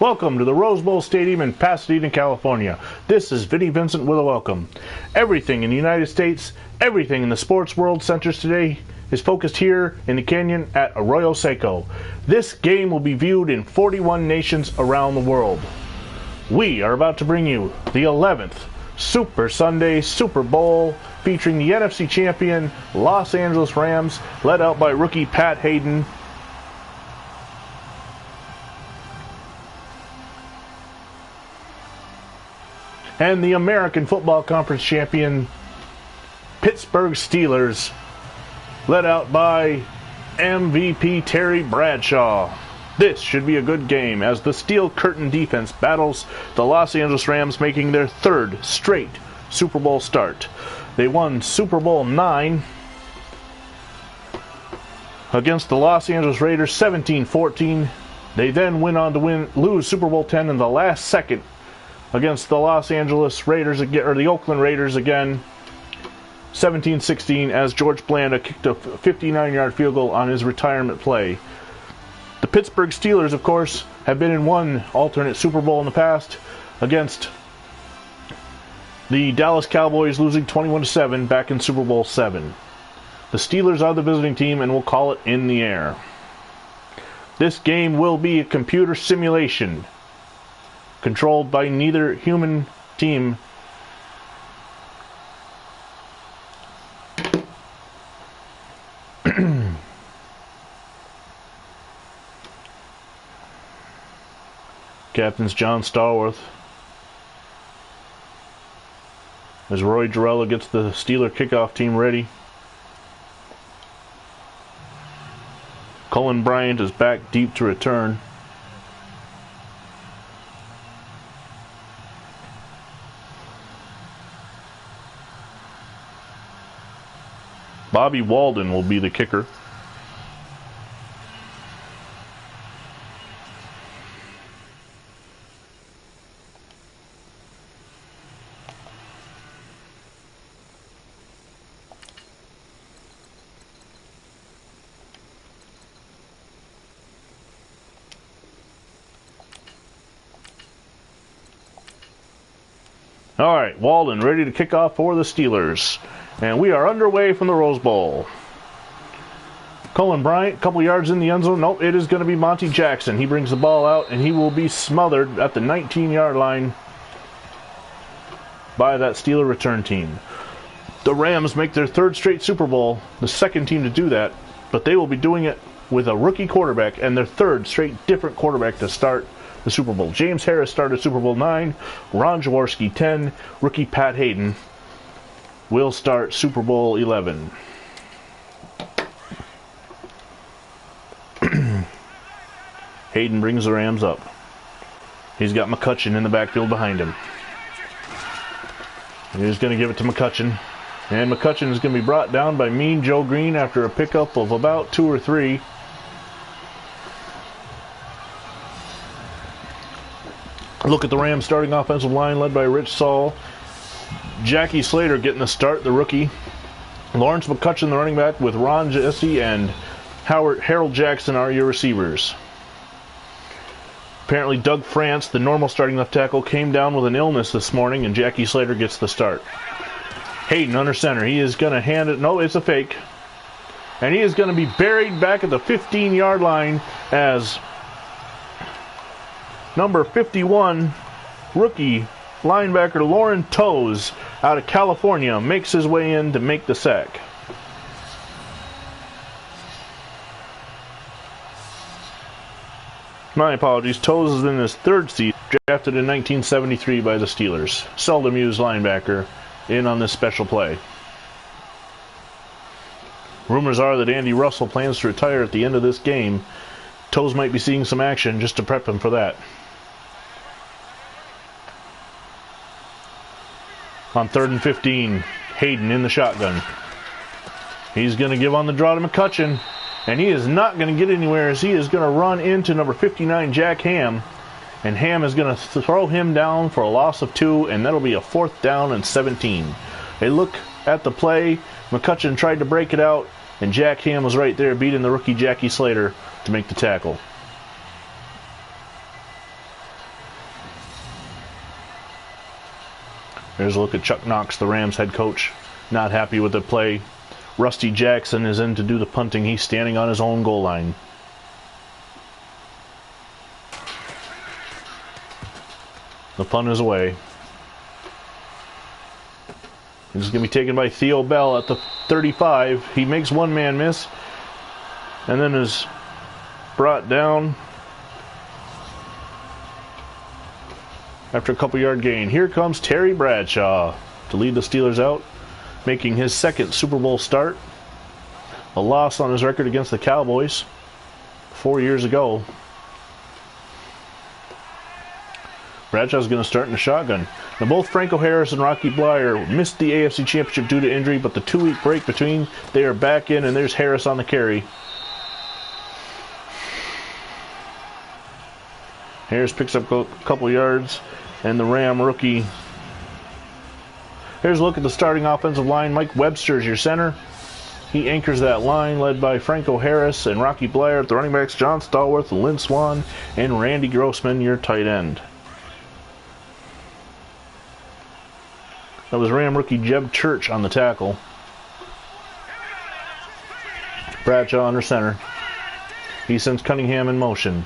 Welcome to the Rose Bowl Stadium in Pasadena, California. This is Vinny Vincent with a welcome. Everything in the United States, everything in the sports world centers today is focused here in the canyon at Arroyo Seco. This game will be viewed in 41 nations around the world. We are about to bring you the 11th Super Sunday Super Bowl featuring the NFC champion Los Angeles Rams, led out by rookie Pat Hayden, and the American Football Conference champion Pittsburgh Steelers, led out by MVP Terry Bradshaw. This should be a good game as the Steel Curtain defense battles the Los Angeles Rams, making their third straight Super Bowl start. They won Super Bowl IX against the Los Angeles Raiders 17-14. They then went on to lose Super Bowl X in the last second against the Los Angeles Raiders again, or the Oakland Raiders again, 17-16, as George Blanda kicked a 59-yard field goal on his retirement play. The Pittsburgh Steelers, of course, have been in one alternate Super Bowl in the past against the Dallas Cowboys, losing 21-7 back in Super Bowl VII. The Steelers are the visiting team, and we'll call it in the air. This game will be a computer simulation controlled by neither human team. Captains John Stallworth as Roy Jarella gets the Steeler kickoff team ready. Cullen Bryant is back deep to return. Bobby Walden will be the kicker. All right, Walden ready to kick off for the Steelers. And we are underway from the Rose Bowl. Cullen Bryant, a couple yards in the end zone. Nope, it is going to be Monty Jackson. He brings the ball out, and he will be smothered at the 19-yard line by that Steeler return team. The Rams make their third straight Super Bowl, the second team to do that, but they will be doing it with a rookie quarterback and their third straight different quarterback to start the Super Bowl. James Harris started Super Bowl IX, Ron Jaworski 10, rookie Pat Hayden will start Super Bowl 11. Hayden brings the Rams up. He's got McCutcheon in the backfield behind him. He's going to give it to McCutcheon. And McCutcheon is going to be brought down by Mean Joe Green after a pickup of about 2 or 3. Look at the Rams starting offensive line led by Rich Saul. Jackie Slater getting the start, the rookie. Lawrence McCutcheon, the running back, with Ron Jesse and Harold Jackson are your receivers. Apparently Doug France, the normal starting left tackle, came down with an illness this morning, and Jackie Slater gets the start. Hayden under center. He is going to hand it. No, it's a fake. And he is going to be buried back at the 15-yard line as number 51, rookie linebacker Lauren Toes out of California makes his way in to make the sack. My apologies. Toes is in his third season, drafted in 1973 by the Steelers. Seldom used linebacker in on this special play. Rumors are that Andy Russell plans to retire at the end of this game. Toes might be seeing some action just to prep him for that. On 3rd and 15, Hayden in the shotgun. He's going to give on the draw to McCutcheon, and he is not going to get anywhere as he is going to run into number 59, Jack Ham, and Ham is going to throw him down for a loss of 2, and that'll be a 4th down and 17. A look at the play, McCutcheon tried to break it out, and Jack Ham was right there beating the rookie Jackie Slater to make the tackle. Here's a look at Chuck Knox, the Rams head coach. Not happy with the play. Rusty Jackson is in to do the punting. He's standing on his own goal line. The punt is away. This is going to be taken by Theo Bell at the 35. He makes one man miss and then is brought down after a couple yard gain. Here comes Terry Bradshaw to lead the Steelers out, making his second Super Bowl start. A loss on his record against the Cowboys 4 years ago. Bradshaw's going to start in the shotgun. Now both Franco Harris and Rocky Bleier missed the AFC Championship due to injury, but the 2-week break between, they are back in, and there's Harris on the carry. Harris picks up a couple yards, and the Ram rookie. Here's a look at the starting offensive line. Mike Webster is your center. He anchors that line, led by Franco Harris and Rocky Bleier. At the running backs, John Stallworth, Lynn Swan, and Randy Grossman, your tight end. That was Ram rookie Jeb Church on the tackle. Bradshaw under center. He sends Cunningham in motion.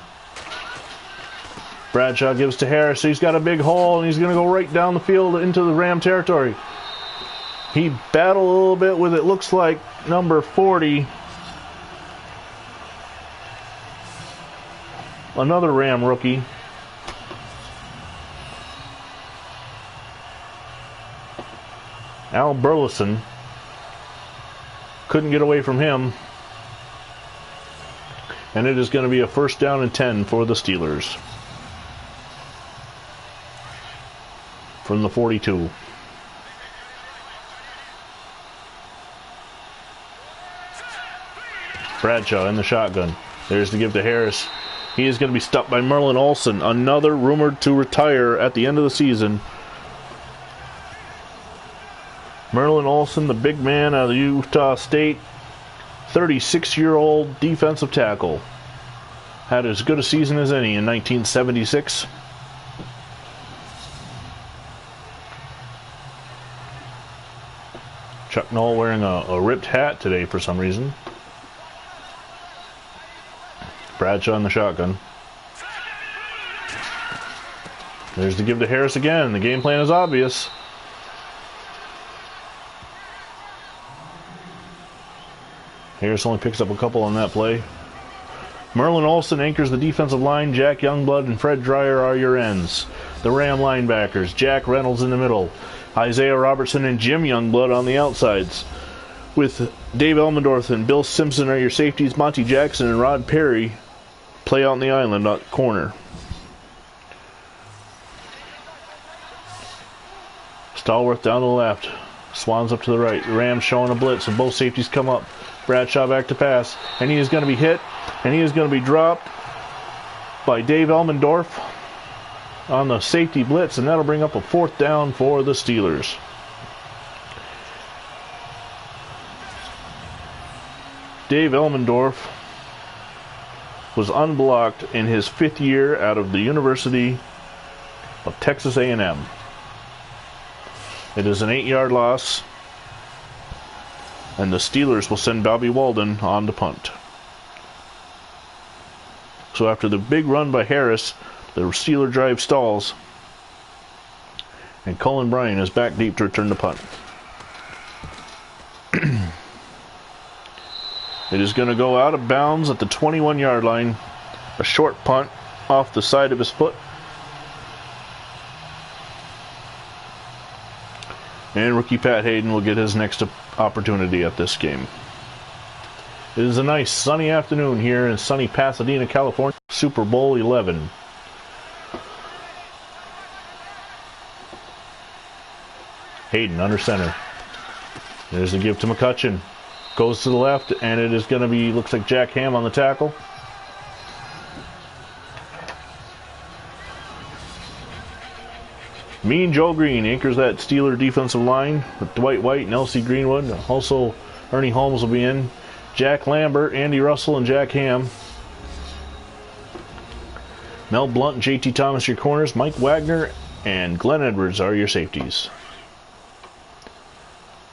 Bradshaw gives to Harris. He's got a big hole, and he's going to go right down the field into the Ram territory. He battled a little bit with, it looks like, number 40. Another Ram rookie. Al Burleson. Couldn't get away from him. And it is going to be a 1st down and 10 for the Steelers. From the 42. Bradshaw in the shotgun. There's the give to Harris. He is going to be stopped by Merlin Olsen, another rumored to retire at the end of the season. Merlin Olsen, the big man out of Utah State, 36-year-old defensive tackle. Had as good a season as any in 1976. Chuck Noll wearing a ripped hat today for some reason. Bradshaw in the shotgun. There's the give to Harris again. The game plan is obvious. Harris only picks up a couple on that play. Merlin Olsen anchors the defensive line. Jack Youngblood and Fred Dreyer are your ends. The Ram linebackers. Jack Reynolds in the middle. Isaiah Robertson and Jim Youngblood on the outsides. With Dave Elmendorf and Bill Simpson are your safeties. Monty Jackson and Rod Perry play out in the island at corner. Stallworth down to the left. Swans up to the right. The Rams showing a blitz, and both safeties come up. Bradshaw back to pass, and he is going to be hit, and he is going to be dropped by Dave Elmendorf on the safety blitz, and that'll bring up a 4th down for the Steelers. Dave Elmendorf was unblocked in his 5th year out of the University of Texas A&M. It is an 8-yard loss, and the Steelers will send Bobby Walden on to punt. So after the big run by Harris, the Steeler drive stalls, and Cullen Bryan is back deep to return the punt. It is going to go out of bounds at the 21-yard line. A short punt off the side of his foot. And rookie Pat Hayden will get his next opportunity at this game. It is a nice sunny afternoon here in sunny Pasadena, California. Super Bowl 11. Hayden under center. There's the give to McCutcheon. Goes to the left, and it is going to be, looks like Jack Ham on the tackle. Mean Joe Green anchors that Steeler defensive line with Dwight White and L.C. Greenwood. Also, Ernie Holmes will be in. Jack Lambert, Andy Russell, and Jack Ham. Mel Blunt and J.T. Thomas your corners. Mike Wagner and Glenn Edwards are your safeties.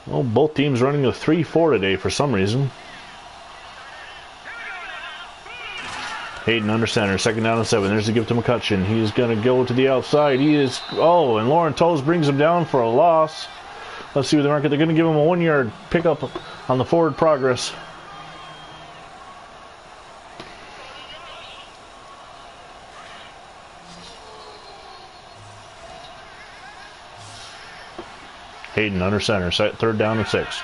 Well, both teams running a 3-4 today for some reason. Hayden under center, 2nd down and 7. There's the give to McCutcheon. He's going to go to the outside. He is, oh, and Lauren Toes brings him down for a loss. Let's see what they mark it. They're going to give him a 1-yard pickup on the forward progress. Hayden under center, 3rd down and 6.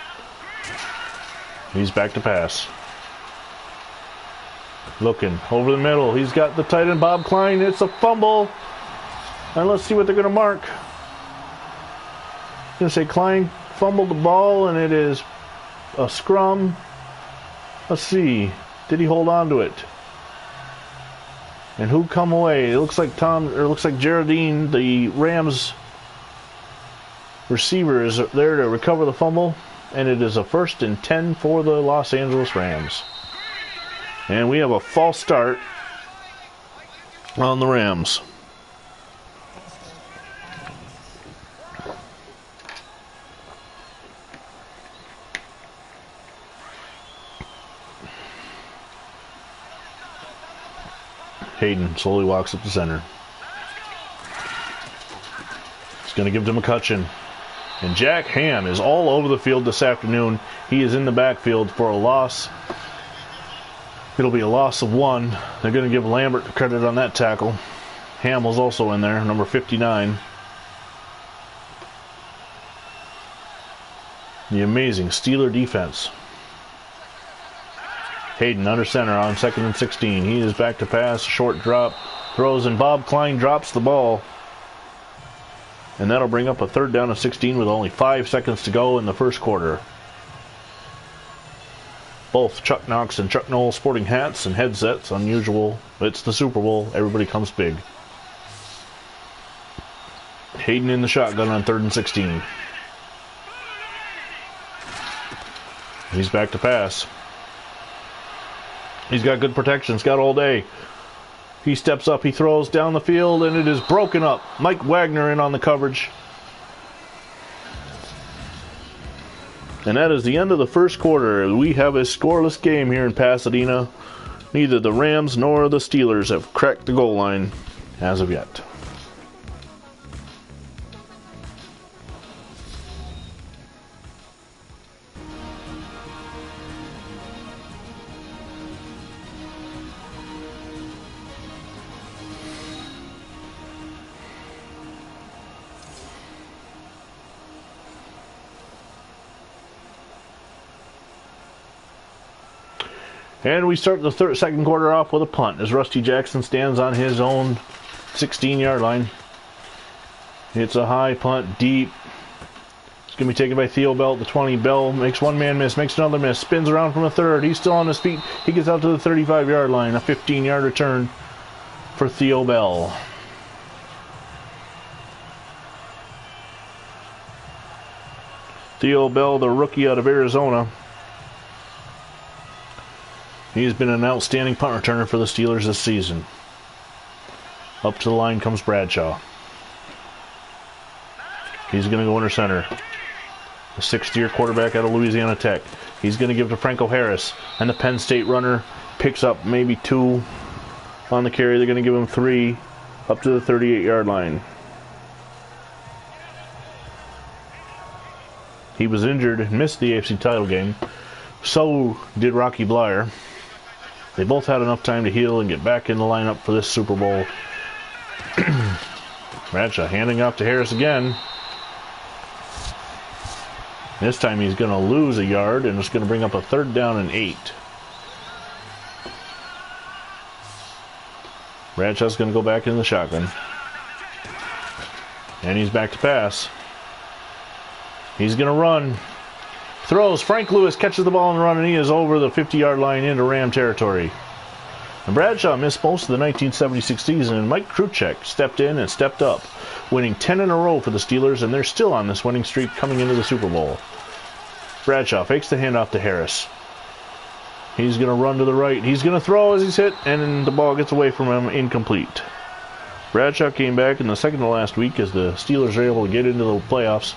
He's back to pass. Looking over the middle. He's got the tight end Bob Klein. It's a fumble. And let's see what they're going to mark. I'm going to say Klein fumbled the ball, and it is a scrum. Let's see. Did he hold on to it? And who come away? It looks like Geraldine, the Rams receiver, is there to recover the fumble, and it is a 1st and 10 for the Los Angeles Rams. And we have a false start on the Rams. Hayden slowly walks up the center. He's going to give to McCutcheon. And Jack Ham is all over the field this afternoon. He is in the backfield for a loss. It'll be a loss of 1. They're going to give Lambert credit on that tackle. Hamill's also in there, number 59. The amazing Steeler defense. Hayden under center on 2nd and 16. He is back to pass, short drop, throws, and Bob Klein drops the ball. And that'll bring up a 3rd down and 16 with only 5 seconds to go in the first quarter. Both Chuck Knox and Chuck Knoll sporting hats and headsets. Unusual. It's the Super Bowl. Everybody comes big. Hayden in the shotgun on 3rd and 16. He's back to pass. He's got good protection. He's got all day. He steps up. He throws down the field, and it is broken up. Mike Wagner in on the coverage. And that is the end of the first quarter. We have a scoreless game here in Pasadena. Neither the Rams nor the Steelers have cracked the goal line as of yet. And we start the second quarter off with a punt as Rusty Jackson stands on his own 16-yard line. It's a high punt, deep. It's going to be taken by Theo Bell at the 20. Bell makes one man miss, makes another miss, spins around from a 3rd. He's still on his feet. He gets out to the 35-yard line. A 15-yard return for Theo Bell. Theo Bell, the rookie out of Arizona. He's been an outstanding punt returner for the Steelers this season. Up to the line comes Bradshaw. He's going to go under center. The 6th-year quarterback out of Louisiana Tech. He's going to give to Franco Harris. And the Penn State runner picks up maybe 2 on the carry. They're going to give him 3 up to the 38-yard line. He was injured and missed the AFC title game. So did Rocky Blyer. They both had enough time to heal and get back in the lineup for this Super Bowl. Bradshaw handing off to Harris again. This time he's going to lose a yard, and it's going to bring up a 3rd down and 8. Bradshaw's going to go back in the shotgun. And he's back to pass. He's going to run. Throws. Frank Lewis catches the ball and run, and he is over the 50-yard line into Ram territory. And Bradshaw missed most of the 1976 season, and Mike Kruchek stepped in and stepped up, winning 10 in a row for the Steelers, and they're still on this winning streak coming into the Super Bowl. Bradshaw fakes the handoff to Harris. He's going to run to the right. He's going to throw as he's hit, and the ball gets away from him, incomplete. Bradshaw came back in the second to last week as the Steelers are able to get into the playoffs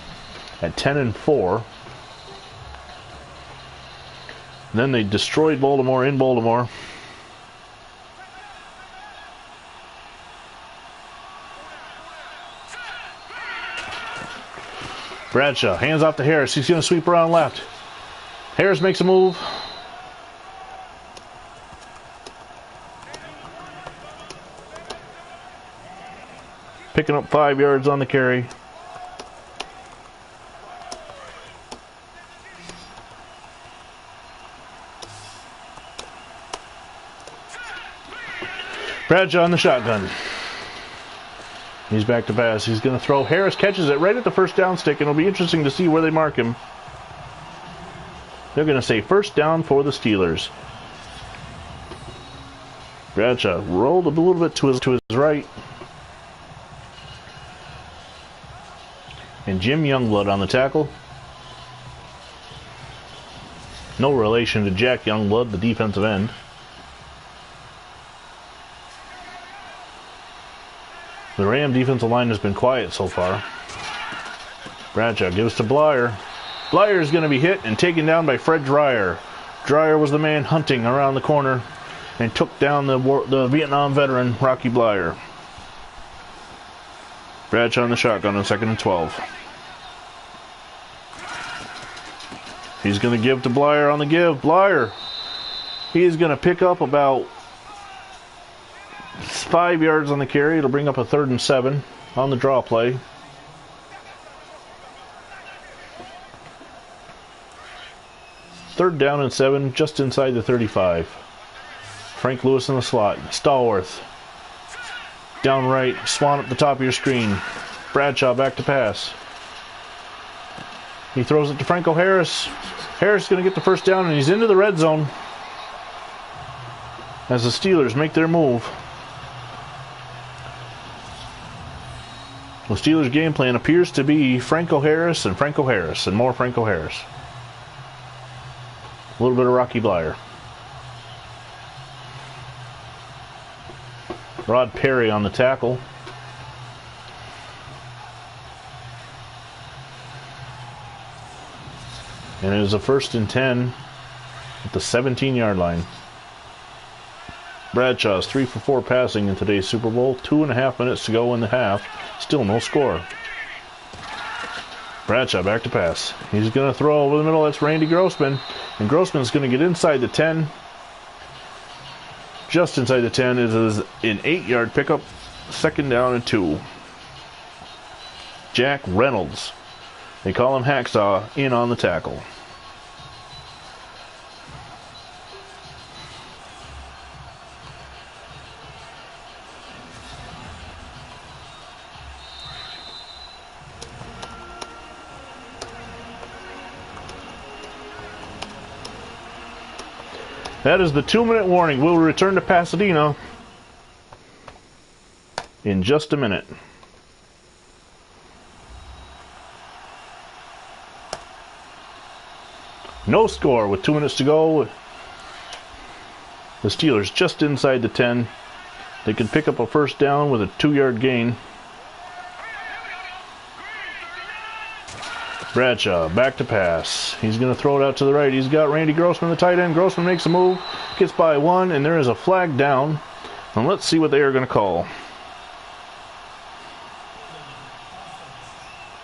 at 10-4. And then they destroyed Baltimore in Baltimore. Bradshaw hands off to Harris. He's going to sweep around left. Harris makes a move. Picking up 5 yards on the carry. Bradshaw on the shotgun. He's back to pass. He's going to throw. Harris catches it right at the first down stick, and it'll be interesting to see where they mark him. They're going to say first down for the Steelers. Bradshaw rolled a little bit to his right. And Jim Youngblood on the tackle. No relation to Jack Youngblood, the defensive end. The Ram defensive line has been quiet so far. Bradshaw gives to Blyer. Blyer is going to be hit and taken down by Fred Dreyer. Dreyer was the man hunting around the corner and took down the Vietnam veteran, Rocky Blyer. Bradshaw on the shotgun on 2nd and 12. He's going to give to Blyer on the give. Blyer, he's going to pick up about 5 yards on the carry. It'll bring up a 3rd and 7 on the draw play. Third down and 7, just inside the 35. Frank Lewis in the slot. Stallworth. Down right. Swan up the top of your screen. Bradshaw back to pass. He throws it to Franco Harris. Harris is going to get the first down, and he's into the red zone as the Steelers make their move. The Steelers' game plan appears to be Franco Harris and more Franco Harris. A little bit of Rocky Blyer. Rod Perry on the tackle. And it is a 1st and 10 at the 17-yard line. Bradshaw's 3 for 4 passing in today's Super Bowl. 2.5 minutes to go in the half. Still no score. Bradshaw back to pass. He's going to throw over the middle. That's Randy Grossman. And Grossman's going to get inside the 10. Just inside the 10 is an 8-yard pickup. 2nd down and 2. Jack Reynolds. They call him Hacksaw in on the tackle. That is the 2-minute warning. We'll return to Pasadena in just a minute. No score with 2 minutes to go. The Steelers just inside the 10. They can pick up a first down with a 2-yard gain. Bradshaw back to pass. He's going to throw it out to the right. He's got Randy Grossman, the tight end. Grossman makes a move, gets by 1, and there is a flag down. And let's see what they are going to call.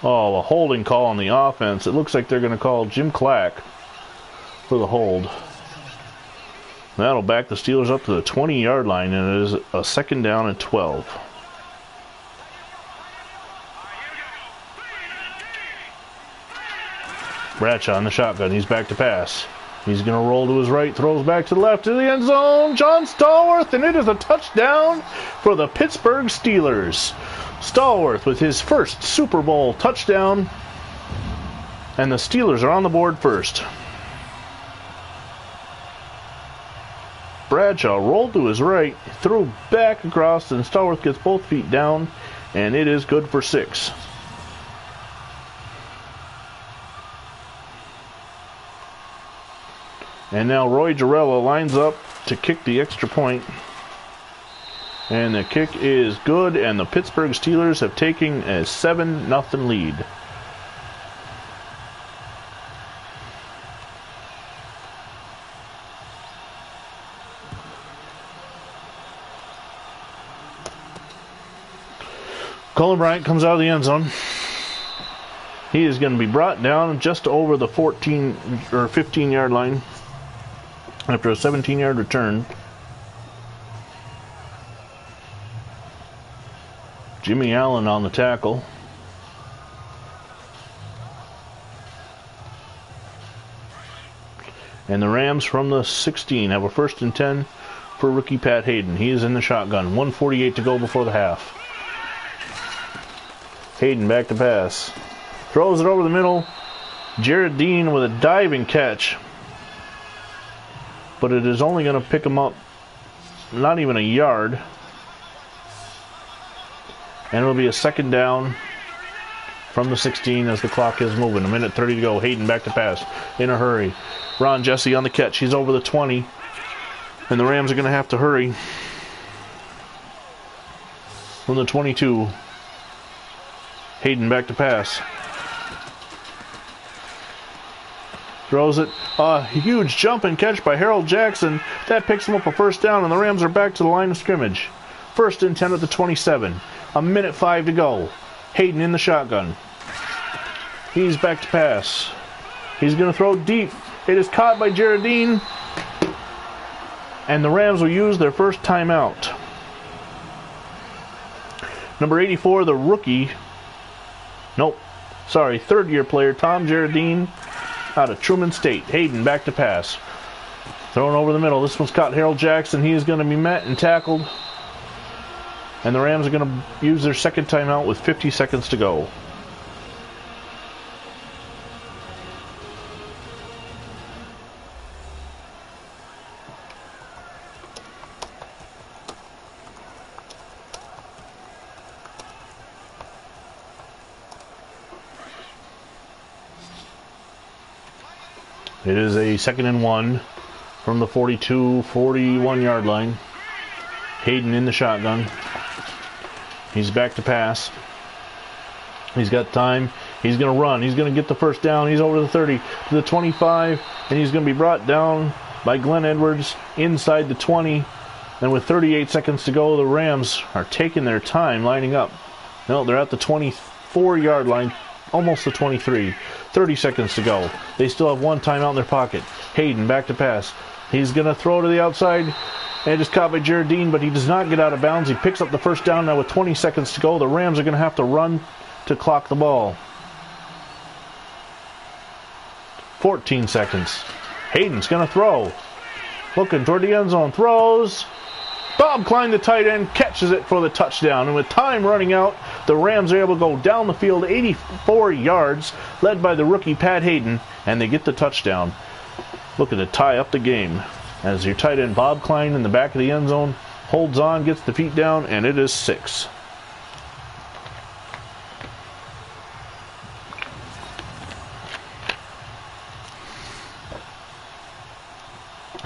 Oh, a holding call on the offense. It looks like they're going to call Jim Clack for the hold. That'll back the Steelers up to the 20-yard line, and it is a 2nd down and 12. Bradshaw in the shotgun. He's back to pass. He's going to roll to his right, throws back to the left to the end zone. John Stallworth, and it is a touchdown for the Pittsburgh Steelers. Stallworth with his first Super Bowl touchdown, and the Steelers are on the board first. Bradshaw rolled to his right, threw back across, and Stallworth gets both feet down, and it is good for 6. And now Roy Jarrella lines up to kick the extra point. And the kick is good, and the Pittsburgh Steelers have taken a 7-0 lead. Colin Bryant comes out of the end zone. He is going to be brought down just over the 14 or 15-yard line after a 17-yard return. Jimmy Allen on the tackle. And the Rams from the 16 have a 1st and 10 for rookie Pat Hayden. He is in the shotgun. 1:48 to go before the half. Hayden back to pass. Throws it over the middle. Jared Dean with a diving catch. But it is only going to pick him up not even a yard. And it'll be a 2nd down from the 16 as the clock is moving. 1:30 to go. Hayden back to pass in a hurry. Ron Jesse on the catch. He's over the 20. And the Rams are going to have to hurry. From the 22. Hayden back to pass. Throws it. A huge jump and catch by Harold Jackson. That picks him up a 1st down, and the Rams are back to the line of scrimmage. 1st and 10 at the 27. 1:05 to go. Hayden in the shotgun. He's back to pass. He's going to throw deep. It is caught by Jared Dean. And the Rams will use their first timeout. Number 84, the rookie. Nope. Sorry, 3rd-year player, Tom Jarradine, out of Truman State. Hayden back to pass. Thrown over the middle. This one's caught Harold Jackson. He is going to be met and tackled. And the Rams are going to use their 2nd timeout with 50 seconds to go. It is a 2nd and 1 from the 42, 41-yard line. Hayden in the shotgun. He's back to pass. He's got time. He's going to run. He's going to get the 1st down. He's over the 30 to the 25, and he's going to be brought down by Glenn Edwards inside the 20. And with 38 seconds to go, the Rams are taking their time lining up. No, they're at the 24-yard line, almost the 23. 30 seconds to go. They still have 1 timeout in their pocket. Hayden back to pass. He's going to throw to the outside. And it is caught by Jared Dean, but he does not get out of bounds. He picks up the 1st down now with 20 seconds to go. The Rams are going to have to run to clock the ball. 14 seconds. Hayden's going to throw. Looking toward the end zone. Throws. Bob Klein, the tight end, catches it for the touchdown. And with time running out, the Rams are able to go down the field 84 yards, led by the rookie Pat Hayden, and they get the touchdown. Looking to tie up the game. As your tight end Bob Klein in the back of the end zone holds on, gets the feet down, and it is 6.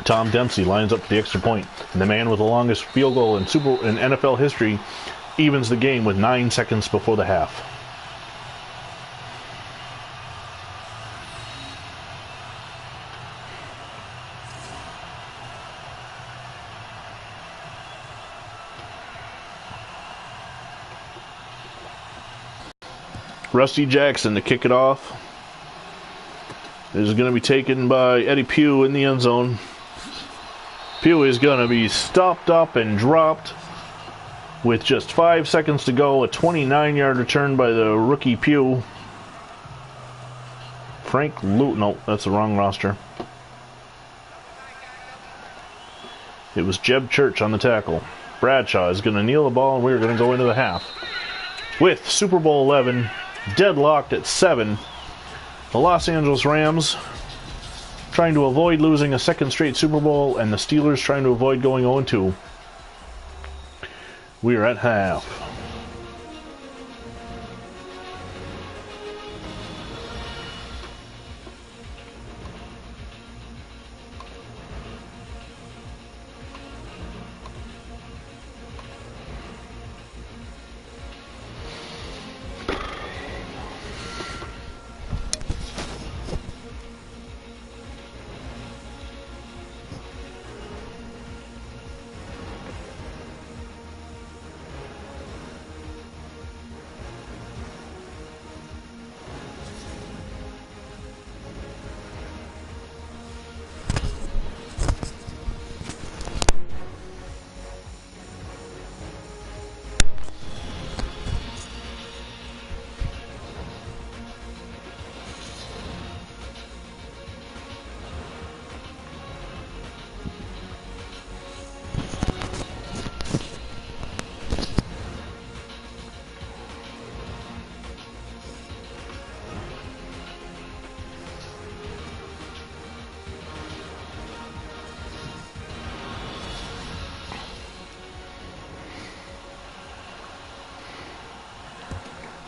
Tom Dempsey lines up for the extra point, and the man with the longest field goal in NFL history evens the game with 9 seconds before the half. Rusty Jackson to kick it off. This is going to be taken by Eddie Pugh in the end zone. Pugh is going to be stopped up and dropped with just 5 seconds to go. A 29-yard return by the rookie Pugh. Frank Luton. No, that's the wrong roster. It was Jeb Church on the tackle. Bradshaw is going to kneel the ball, and we're going to go into the half. With Super Bowl 11 deadlocked at 7, the Los Angeles Rams trying to avoid losing a 2nd straight Super Bowl, and the Steelers trying to avoid going 0-2. We are at half.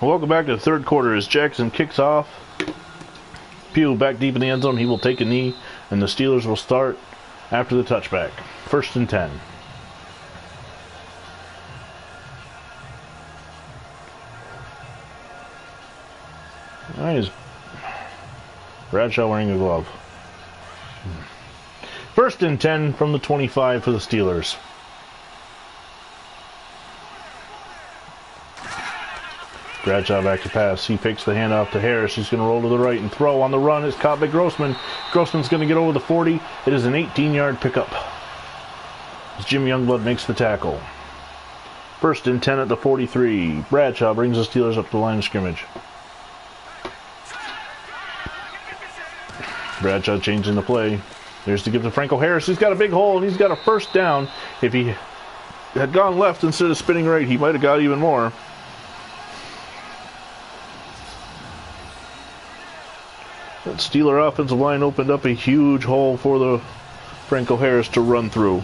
Welcome back to the third quarter as Jackson kicks off. Pugh back deep in the end zone. He will take a knee, and the Steelers will start after the touchback. 1st and 10. Nice. Bradshaw wearing a glove. 1st and 10 from the 25 for the Steelers. Bradshaw back to pass. He fakes the handoff to Harris. He's going to roll to the right and throw on the run. It's caught by Grossman. Grossman's going to get over the 40. It is an 18-yard pickup as Jim Youngblood makes the tackle. 1st and 10 at the 43. Bradshaw brings the Steelers up to the line of scrimmage. Bradshaw changing the play. There's to give to Franco Harris. He's got a big hole, and he's got a 1st down. If he had gone left instead of spinning right, he might have got even more. That Steeler offensive line opened up a huge hole for the Franco Harris to run through.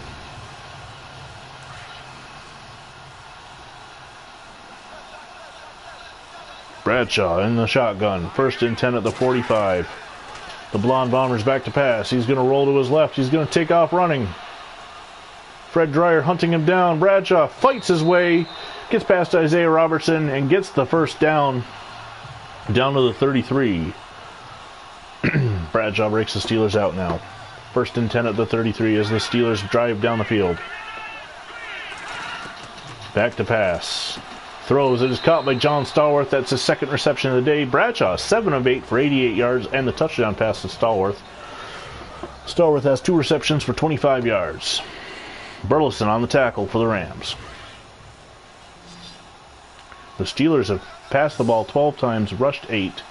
Bradshaw in the shotgun. 1st and 10 at the 45. The Blonde Bomber's back to pass. He's going to roll to his left. He's going to take off running. Fred Dreyer hunting him down. Bradshaw fights his way, gets past Isaiah Robertson, and gets the 1st down to the 33. Bradshaw breaks the Steelers out now. 1st and 10 at the 33 as the Steelers drive down the field. Back to pass. Throws. It is caught by John Stallworth. That's his 2nd reception of the day. Bradshaw 7 of 8 for 88 yards and the touchdown pass to Stallworth. Stallworth has 2 receptions for 25 yards. Burleson on the tackle for the Rams. The Steelers have passed the ball 12 times, rushed 8.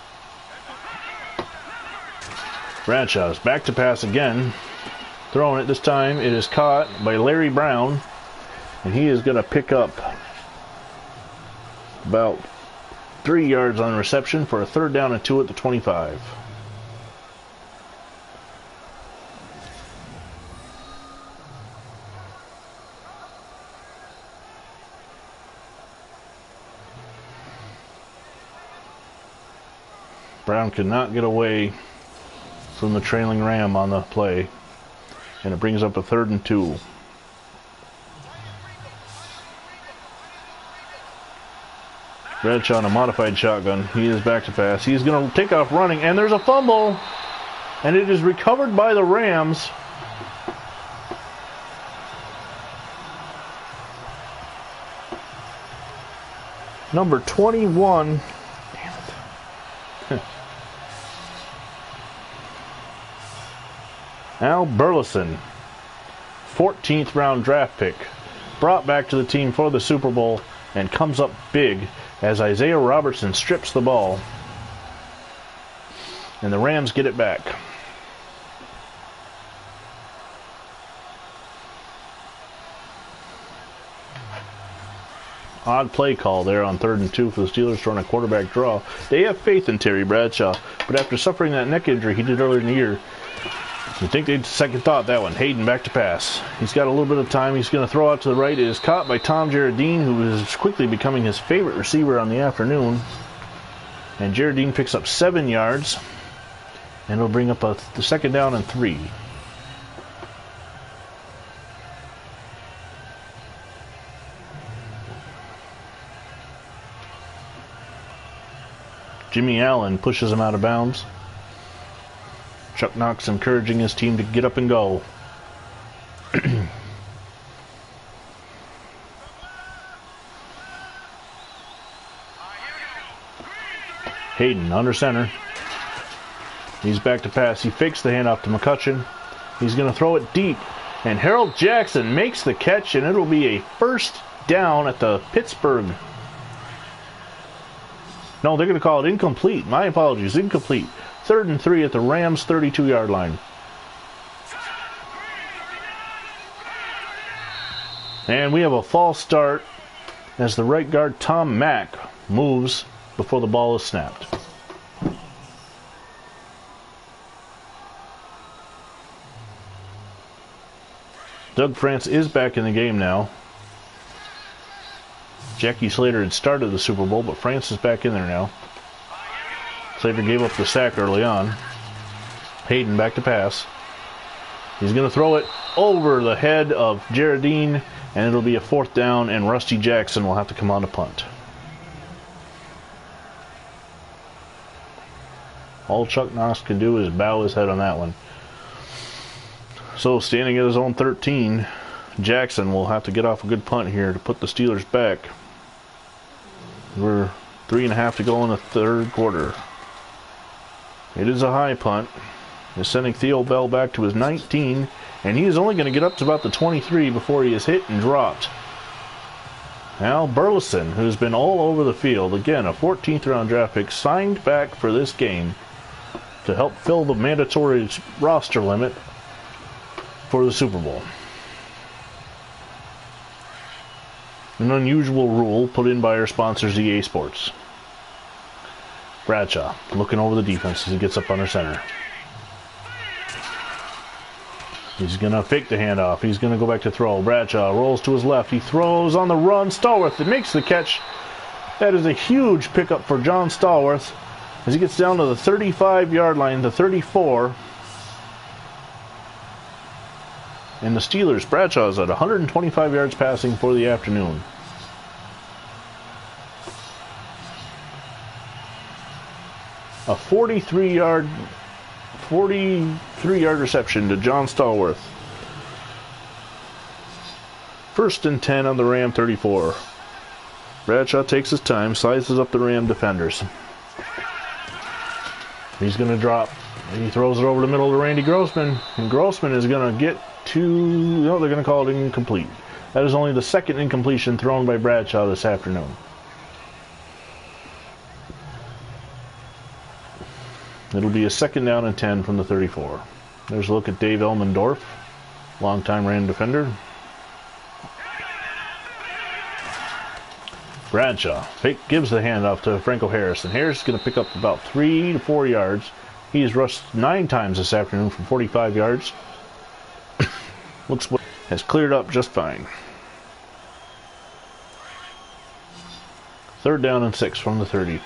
Bradshaw's back to pass again. Throwing it this time. It is caught by Larry Brown. And he is going to pick up about 3 yards on reception for a 3rd down and 2 at the 25. Brown could not get away from the trailing Ram on the play, and it brings up a 3rd and 2. Bradshaw in a modified shotgun. He is back to pass. He's going to take off running, and there's a fumble, and it is recovered by the Rams. Number 21. Damn it. Al Burleson, 14th round draft pick, brought back to the team for the Super Bowl and comes up big as Isaiah Robertson strips the ball. And the Rams get it back. Odd play call there on 3rd and 2 for the Steelers throwing a quarterback draw. They have faith in Terry Bradshaw, but after suffering that neck injury he did earlier in the year, you think they'd second thought that one. Hayden back to pass. He's got a little bit of time. He's going to throw out to the right. It is caught by Tom Jarradine, who is quickly becoming his favorite receiver on the afternoon. And Jarradine picks up 7 yards. And it'll bring up the 2nd down and 3. Jimmy Allen pushes him out of bounds. Chuck Knox encouraging his team to get up and go. Hayden under center. He's back to pass. He fakes the handoff to McCutcheon. He's going to throw it deep. And Harold Jackson makes the catch, and it'll be a 1st down at the Pittsburgh. No, they're going to call it incomplete. My apologies, incomplete. 3rd and 3 at the Rams' 32-yard line. And we have a false start as the right guard Tom Mack moves before the ball is snapped. Doug France is back in the game now. Jackie Slater had started the Super Bowl, but France is back in there now. Slater gave up the sack early on. Hayden back to pass. He's going to throw it over the head of Jarradine, and it'll be a 4th down, and Rusty Jackson will have to come on to punt. All Chuck Knox can do is bow his head on that one. So, standing at his own 13, Jackson will have to get off a good punt here to put the Steelers back. We're 3.5 to go in the 3rd quarter. It is a high punt. It's sending Theo Bell back to his 19, and he is only going to get up to about the 23 before he is hit and dropped. Now Burleson, who's been all over the field, again a 14th round draft pick, signed back for this game to help fill the mandatory roster limit for the Super Bowl. An unusual rule put in by our sponsors, EA Sports. Bradshaw looking over the defense as he gets up under center. He's going to fake the handoff. He's going to go back to throw. Bradshaw rolls to his left. He throws on the run. Stallworth makes the catch. That is a huge pickup for John Stallworth as he gets down to the 35-yard line, the 34. And the Steelers, Bradshaw's at 125 yards passing for the afternoon. A 43-yard reception to John Stallworth. 1st and 10 on the Ram 34. Bradshaw takes his time, sizes up the Ram defenders. He's going to drop. He throws it over the middle to Randy Grossman, and Grossman is going to get to... No, they're going to call it incomplete. That is only the 2nd incompletion thrown by Bradshaw this afternoon. It'll be a 2nd down and 10 from the 34. There's a look at Dave Elmendorf, longtime Ram defender. Bradshaw gives the handoff to Franco Harris, and Harris is going to pick up about 3 to 4 yards. He's rushed 9 times this afternoon from 45 yards. Looks like has cleared up just fine. 3rd down and 6 from the 30.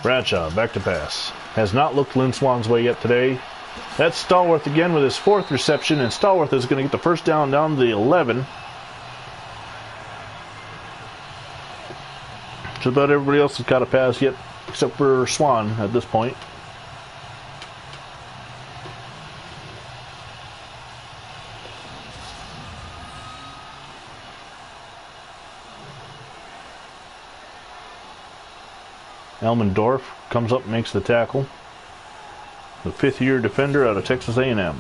Bradshaw back to pass. Has not looked Lynn Swan's way yet today. That's Stallworth again with his 4th reception, and Stallworth is going to get the 1st down to the 11. So about everybody else has got a pass yet, except for Swan at this point. Elmendorf comes up and makes the tackle. The 5th-year defender out of Texas A&M.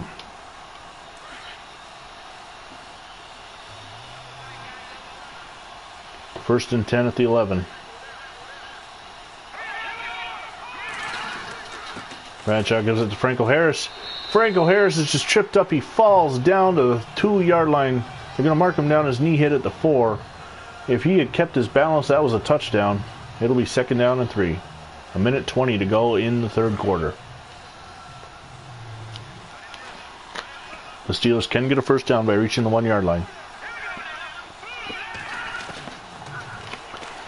First and 10 at the 11. Bradshaw gives it to Franco Harris. Franco Harris is just tripped up. He falls down to the 2-yard line. They're going to mark him down. His knee hit at the 4. If he had kept his balance, that was a touchdown. It'll be 2nd down and 3. 1:20 to go in the 3rd quarter. The Steelers can get a 1st down by reaching the 1-yard line.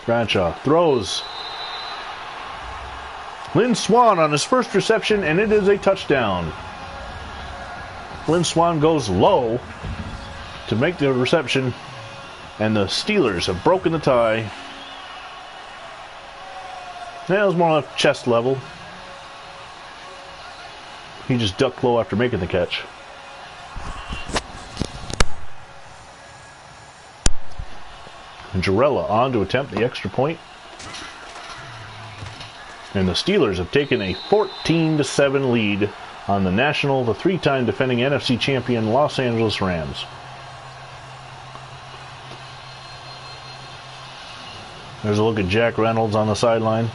Bradshaw throws. Lynn Swan on his 1st reception, and it is a touchdown. Lynn Swan goes low to make the reception, and the Steelers have broken the tie. That was more like chest level. He just ducked low after making the catch. And Jarella on to attempt the extra point. And the Steelers have taken a 14-7 lead on the 3-time defending NFC champion Los Angeles Rams. There's a look at Jack Reynolds on the sideline,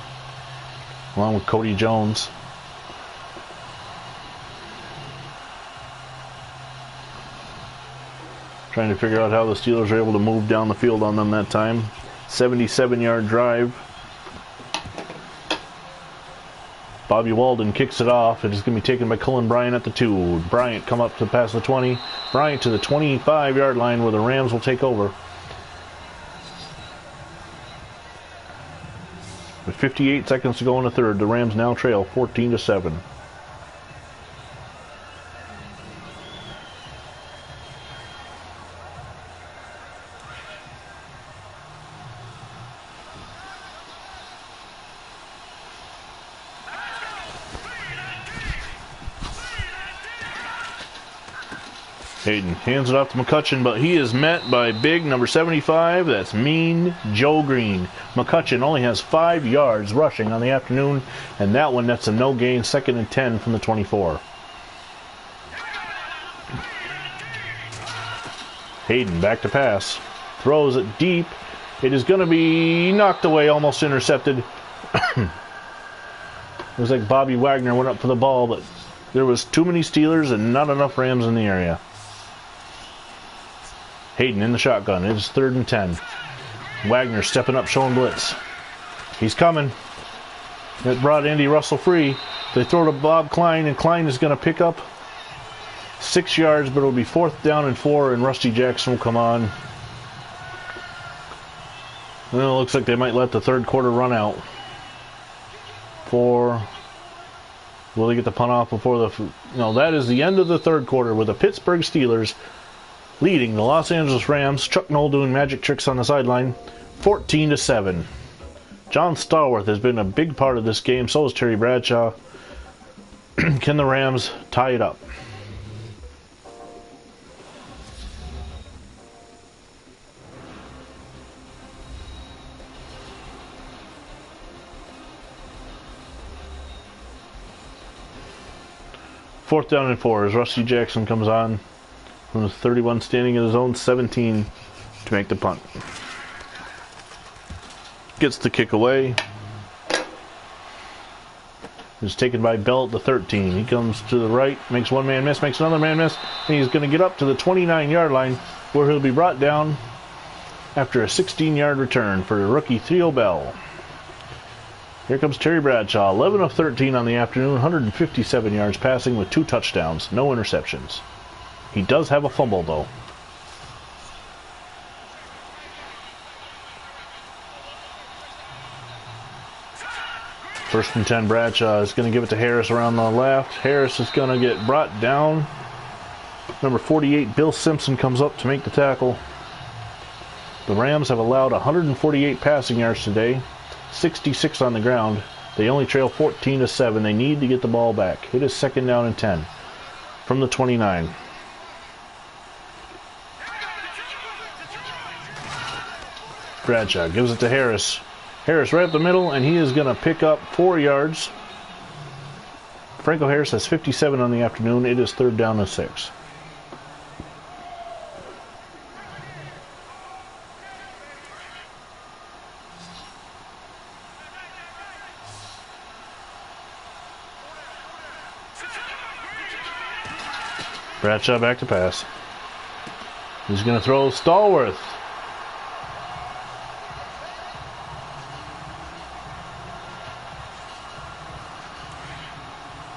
along with Cody Jones. Trying to figure out how the Steelers are able to move down the field on them that time. 77-yard drive. Bobby Walden kicks it off. It is going to be taken by Cullen Bryant at the 2. Bryant come up to pass the 20. Bryant to the 25-yard line where the Rams will take over. With 58 seconds to go in the third, the Rams now trail 14-7. Hayden hands it off to McCutcheon, but he is met by big number 75. That's Mean Joe Green. McCutcheon only has 5 yards rushing on the afternoon, and that one, that's a no gain, 2nd and 10 from the 24. Hayden back to pass. Throws it deep. It is going to be knocked away, almost intercepted. It was like Bobby Wagner went up for the ball, but there was too many Steelers and not enough Rams in the area. Hayden in the shotgun. It is 3rd and 10. Wagner stepping up, showing blitz. He's coming. It brought Andy Russell free. They throw to Bob Klein, and Klein is going to pick up 6 yards, but it'll be 4th down and 4, and Rusty Jackson will come on. Well, it looks like they might let the third quarter run out. Will they get the punt off before the... No, that is the end of the third quarter with the Pittsburgh Steelers leading the Los Angeles Rams. Chuck Noll doing magic tricks on the sideline, 14-7. John Stallworth has been a big part of this game. So is Terry Bradshaw. Can the Rams tie it up? Fourth down and 4 as Rusty Jackson comes on from the 31, standing in his own 17 to make the punt. Gets the kick away. It's taken by Bell at the 13. He comes to the right, makes one man miss, makes another man miss, and he's going to get up to the 29-yard line where he'll be brought down after a 16-yard return for rookie Theo Bell. Here comes Terry Bradshaw, 11 of 13 on the afternoon, 157 yards passing with 2 touchdowns, no interceptions. He does have a fumble, though. First and 10, Bradshaw is going to give it to Harris around the left. Harris is going to get brought down. Number 48, Bill Simpson, comes up to make the tackle. The Rams have allowed 148 passing yards today, 66 on the ground. They only trail 14-7. They need to get the ball back. It is 2nd down and 10 from the 29. Bradshaw gives it to Harris. Harris right up the middle, and he is going to pick up 4 yards. Franco Harris has 57 on the afternoon. It is 3rd down and 6. Bradshaw back to pass. He's going to throw Stallworth.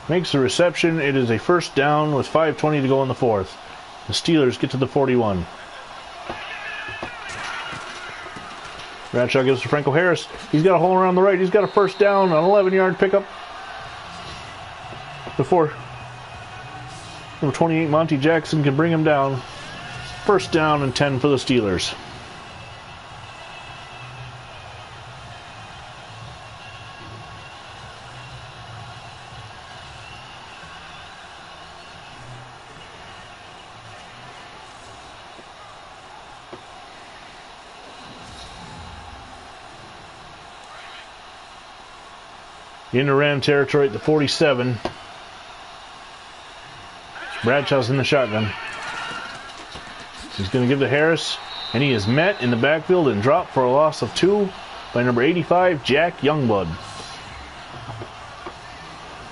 Makes the reception. It is a 1st down with 5:20 to go in the 4th. The Steelers get to the 41. Bradshaw gives to Franco Harris. He's got a hole around the right. He's got a 1st down, an 11-yard pickup. Before number 28, Monty Jackson, can bring him down. 1st down and 10 for the Steelers. Into Ram territory at the 47. Bradshaw's in the shotgun. He's going to give to Harris, and he is met in the backfield and dropped for a loss of 2 by number 85, Jack Youngblood.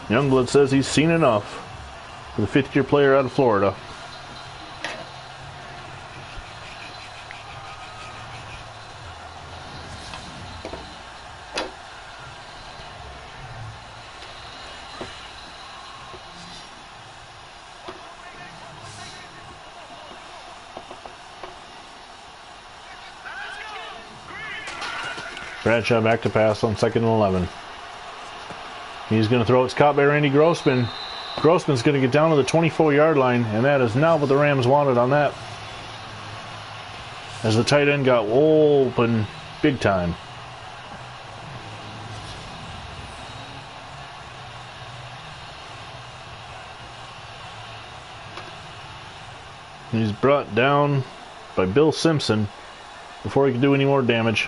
Youngblood says he's seen enough for the 5th-year player out of Florida. Bradshaw back to pass on 2nd and 11. He's going to throw. It's caught by Randy Grossman. Grossman's going to get down to the 24-yard line, and that is not what the Rams wanted on that. As the tight end got open big time. He's brought down by Bill Simpson before he can do any more damage.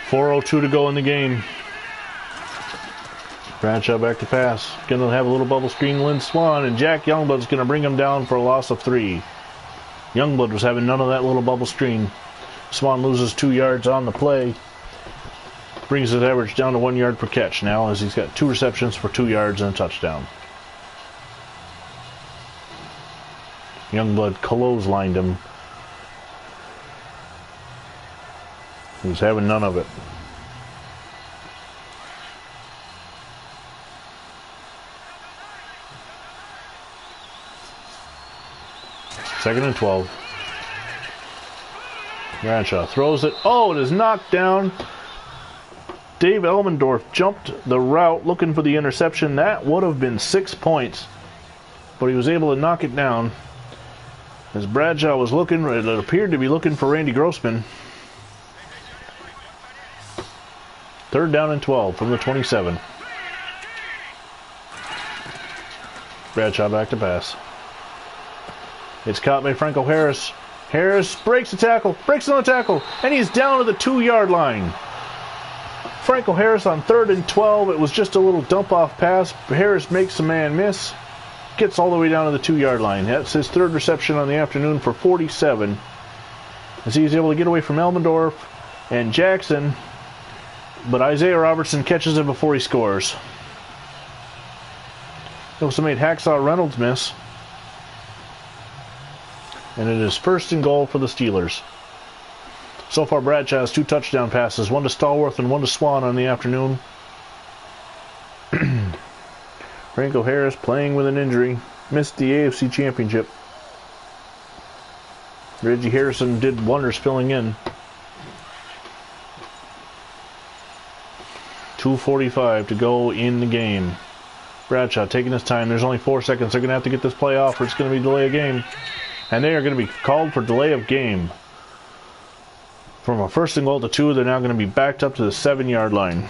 .402 to go in the game. Bradshaw back to pass. Going to have a little bubble screen. Lynn Swan and Jack Youngblood's going to bring him down for a loss of 3. Youngblood was having none of that little bubble screen. Swan loses 2 yards on the play. Brings his average down to 1 yard per catch now, as he's got 2 receptions for 2 yards and a touchdown. Youngblood clotheslined him. He was having none of it. Second and 12. Bradshaw throws it. Oh, it is knocked down. Dave Elmendorf jumped the route looking for the interception. That would have been 6 points, but he was able to knock it down. As Bradshaw was looking, it appeared to be looking for Randy Grossman. 3rd down and 12 from the 27. Bradshaw back to pass. It's caught by Franco Harris. Harris breaks the tackle, breaks on the tackle, and he's down to the 2-yard line. Franco Harris on 3rd and 12. It was just a little dump-off pass. Harris makes a man miss. Gets all the way down to the 2-yard line. That's his 3rd reception on the afternoon for 47. As he's able to get away from Elmendorf and Jackson. But Isaiah Robertson catches it before he scores. He also made Hacksaw Reynolds miss. And it is 1st and goal for the Steelers. So far, Bradshaw has 2 touchdown passes, 1 to Stallworth and 1 to Swan on the afternoon. Franco Harris playing with an injury. Missed the AFC Championship. Reggie Harrison did wonders filling in. 2:45 to go in the game. Bradshaw taking his time. There's only 4 seconds. They're going to have to get this play off or it's going to be delay of game. And they are going to be called for delay of game. From a 1st and goal to 2, they're now going to be backed up to the 7-yard line.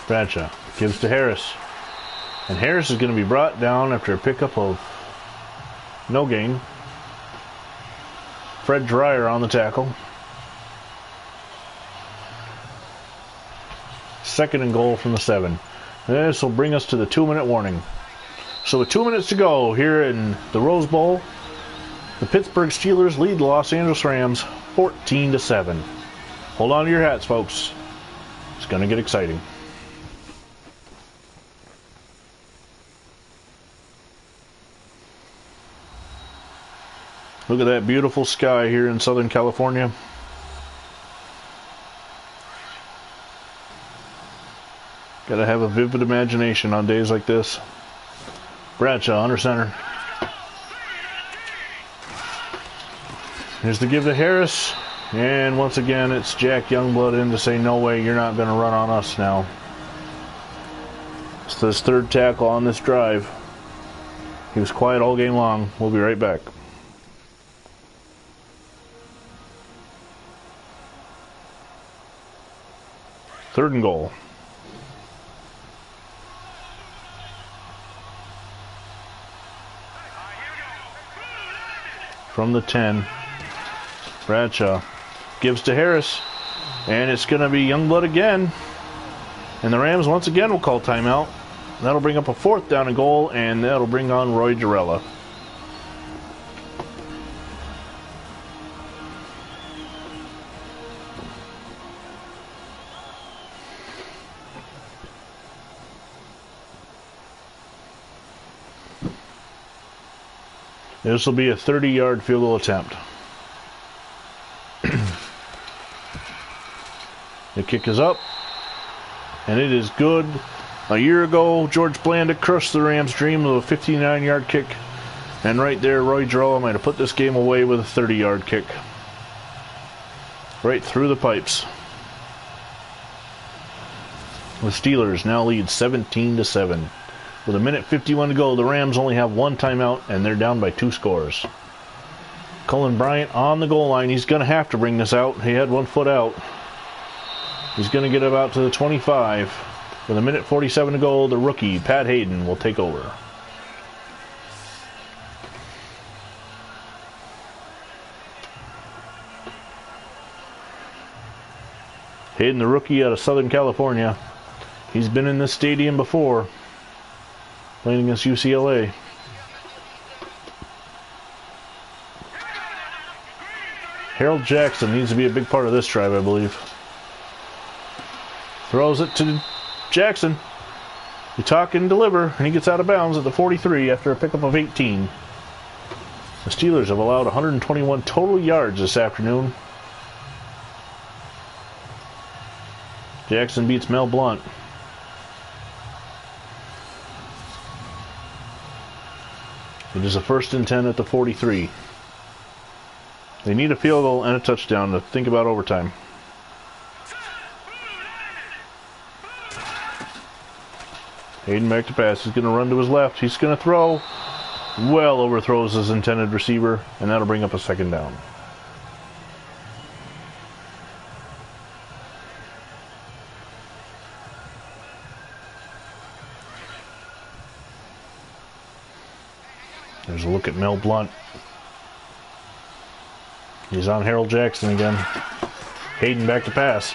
Bradshaw gives to Harris. And Harris is going to be brought down after a pickup of no gain. Fred Dreyer on the tackle. 2nd and goal from the 7. This will bring us to the 2-minute warning. So with 2 minutes to go here in the Rose Bowl, the Pittsburgh Steelers lead the Los Angeles Rams 14-7. Hold on to your hats, folks. It's going to get exciting. Look at that beautiful sky here in Southern California. Gotta have a vivid imagination on days like this. Bradshaw under center. Here's the give to Harris. And once again, it's Jack Youngblood in to say, no way, you're not going to run on us now. It's his 3rd tackle on this drive. He was quiet all game long. We'll be right back. Third and goal. From the 10. Bradshaw gives to Harris. And it's going to be Youngblood again. And the Rams once again will call timeout. That'll bring up a 4th down and goal, and that'll bring on Roy Girella. This will be a 30-yard field goal attempt. The kick is up, and it is good. A year ago, George Blanda crushed the Rams' dream of a 59-yard kick, and right there, Roy Girella might have put this game away with a 30-yard kick. Right through the pipes. The Steelers now lead 17-7. With a minute 51 to go, the Rams only have 1 timeout, and they're down by 2 scores. Cullen Bryant on the goal line. He's going to have to bring this out. He had 1 foot out. He's going to get it out to the 25. With a minute 47 to go, the rookie, Pat Hayden, will take over. Hayden, the rookie out of Southern California. He's been in this stadium before, playing against UCLA. Harold Jackson needs to be a big part of this drive, I believe. Throws it to Jackson. You talk and deliver, and he gets out of bounds at the 43 after a pickup of 18. The Steelers have allowed 121 total yards this afternoon. Jackson beats Mel Blount. It is a 1st and 10 at the 43. They need a field goal and a touchdown to think about overtime. Hayden back to pass. He's going to run to his left. He's going to throw. Well overthrows his intended receiver, and that'll bring up a 2nd down. There's a look at Mel Blount. He's on Harold Jackson again. Hayden back to pass.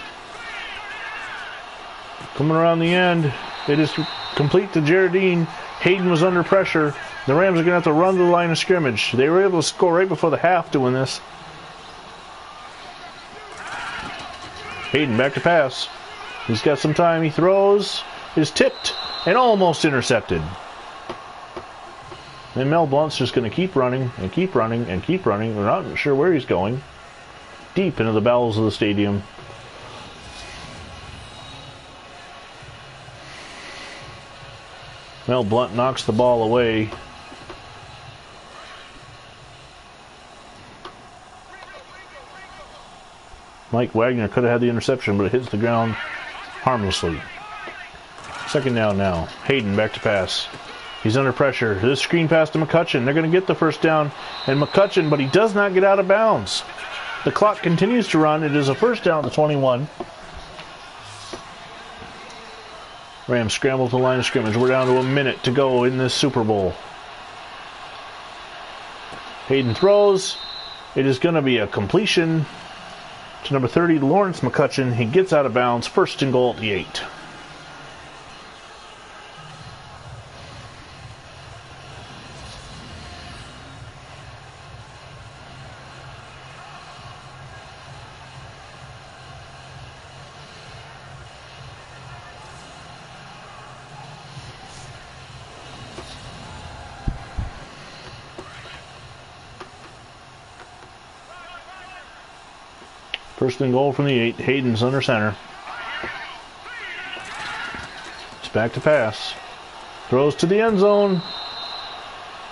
Coming around the end. It is complete to Jarradine. Hayden was under pressure. The Rams are going to have to run to the line of scrimmage. They were able to score right before the half doing this. Hayden back to pass. He's got some time. He throws. Is tipped and almost intercepted. And Mel Blount's just going to keep running and keep running and keep running. We're not sure where he's going. Deep into the bowels of the stadium. Mel Blount knocks the ball away. Mike Wagner could have had the interception, but it hits the ground harmlessly. 2nd down now. Hayden back to pass. He's under pressure. This screen pass to McCutcheon. They're going to get the 1st down. And McCutcheon, but he does not get out of bounds. The clock continues to run. It is a 1st down at the 21. Rams scramble to the line of scrimmage. We're down to a minute to go in this Super Bowl. Hayden throws. It is going to be a completion to number 30, Lawrence McCutcheon. He gets out of bounds. 1st and goal at the 8. First and goal from the 8. Hayden's under center. It's back to pass. Throws to the end zone.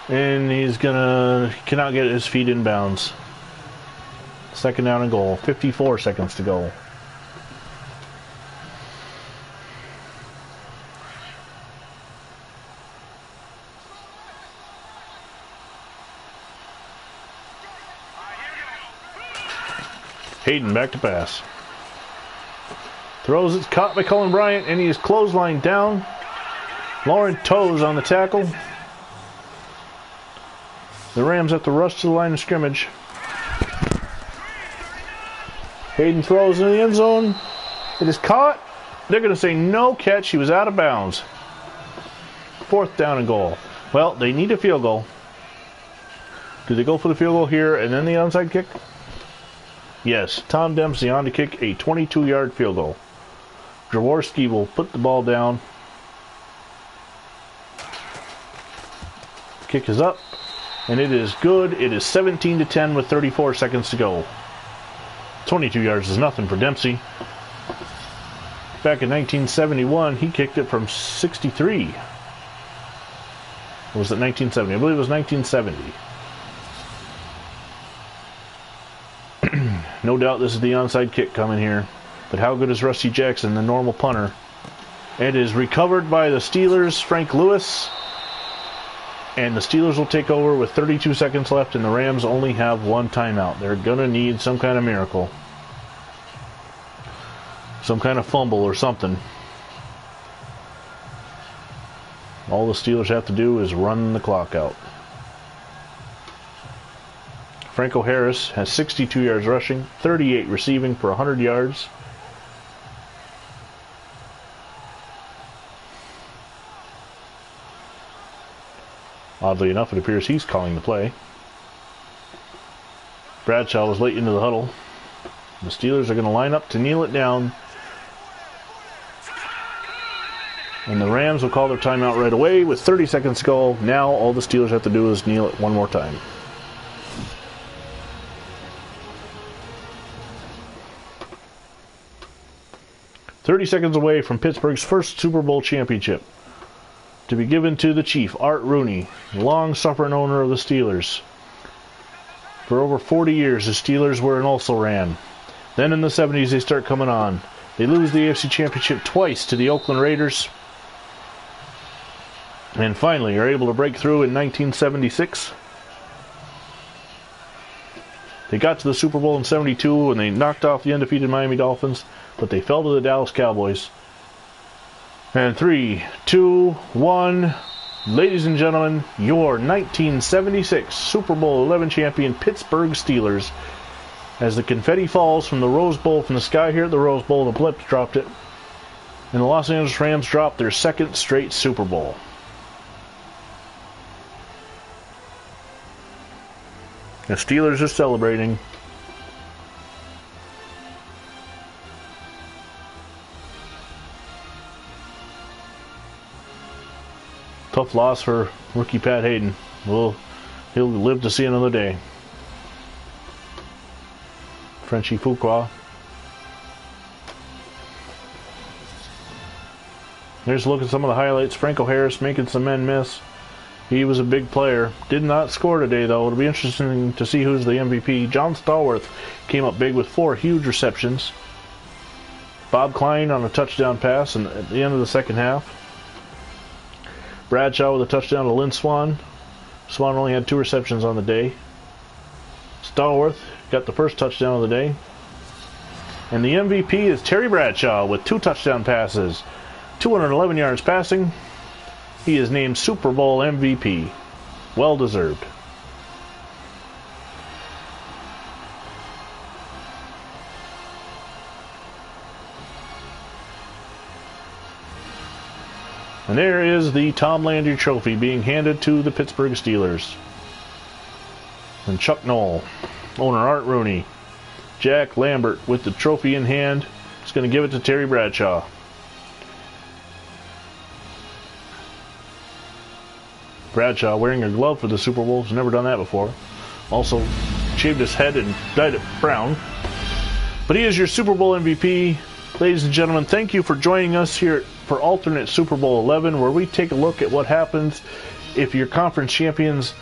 And cannot get his feet in bounds. 2nd down and goal. 54 seconds to go. Hayden back to pass. Throws, it's caught by Cullen Bryant, and he is clotheslined down. Lauren toes on the tackle. The Rams have to rush to the line of scrimmage. Hayden throws in the end zone. It is caught. They're going to say no catch. He was out of bounds. 4th down and goal. Well, they need a field goal. Do they go for the field goal here and then the onside kick? Yes, Tom Dempsey on to kick a 22-yard field goal. Jaworski will put the ball down. Kick is up, and it is good. It is 17-10 with 34 seconds to go. 22 yards is nothing for Dempsey. Back in 1971, he kicked it from 63. Or was it 1970? I believe it was 1970. No doubt this is the onside kick coming here. But how good is Rusty Jackson, the normal punter? It is recovered by the Steelers, Frank Lewis. And the Steelers will take over with 32 seconds left, and the Rams only have 1 timeout. They're going to need some kind of miracle. Some kind of fumble or something. All the Steelers have to do is run the clock out. Franco Harris has 62 yards rushing, 38 receiving for 100 yards. Oddly enough, it appears he's calling the play. Bradshaw was late into the huddle. The Steelers are going to line up to kneel it down. And the Rams will call their timeout right away with 30 seconds to go. Now all the Steelers have to do is kneel it one more time. "30 seconds away from Pittsburgh's first Super Bowl championship, to be given to the Chief, Art Rooney, long-suffering owner of the Steelers. For over 40 years, the Steelers were an also-ran. Then in the 70s, they start coming on. They lose the AFC Championship twice to the Oakland Raiders, and finally are able to break through in 1976. They got to the Super Bowl in 72, and they knocked off the undefeated Miami Dolphins, but they fell to the Dallas Cowboys. And 3, 2, 1, ladies and gentlemen, your 1976 Super Bowl 11 champion Pittsburgh Steelers. As the confetti falls from the Rose Bowl, from the sky here at the Rose Bowl, the blips dropped it, and the Los Angeles Rams dropped their 2nd straight Super Bowl. The Steelers are celebrating. Tough loss for rookie Pat Hayden. He'll live to see another day. Frenchie Fuqua. Here's a look at some of the highlights. Franco Harris making some men miss. He was a big player. Did not score today, though. It'll be interesting to see who's the MVP. John Stallworth came up big with 4 huge receptions. Bob Klein on a touchdown pass at the end of the second half. Bradshaw with a touchdown to Lynn Swann. Swann only had 2 receptions on the day. Stallworth got the first touchdown of the day. And the MVP is Terry Bradshaw with 2 touchdown passes. 211 yards passing. He is named Super Bowl MVP. Well deserved. And there is the Tom Landry Trophy being handed to the Pittsburgh Steelers. And Chuck Noll, owner Art Rooney, Jack Lambert with the trophy in hand is going to give it to Terry Bradshaw. Bradshaw wearing a glove for the Super Bowl. He's never done that before. Also shaved his head and dyed it brown. But he is your Super Bowl MVP. Ladies and gentlemen, thank you for joining us here for alternate Super Bowl 11, where we take a look at what happens if your conference champions,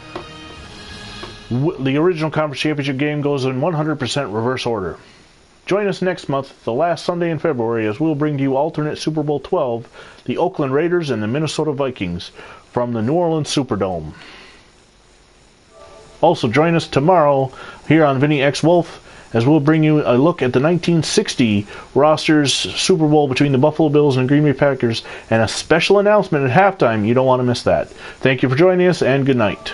the original conference championship game, goes in 100% reverse order. Join us next month, the last Sunday in February, as we'll bring to you alternate Super Bowl 12, the Oakland Raiders and the Minnesota Vikings from the New Orleans Superdome. Also join us tomorrow here on VinnyXWolf, as we'll bring you a look at the 1960 rosters Super Bowl between the Buffalo Bills and Green Bay Packers, and a special announcement at halftime. You don't want to miss that. Thank you for joining us, and good night.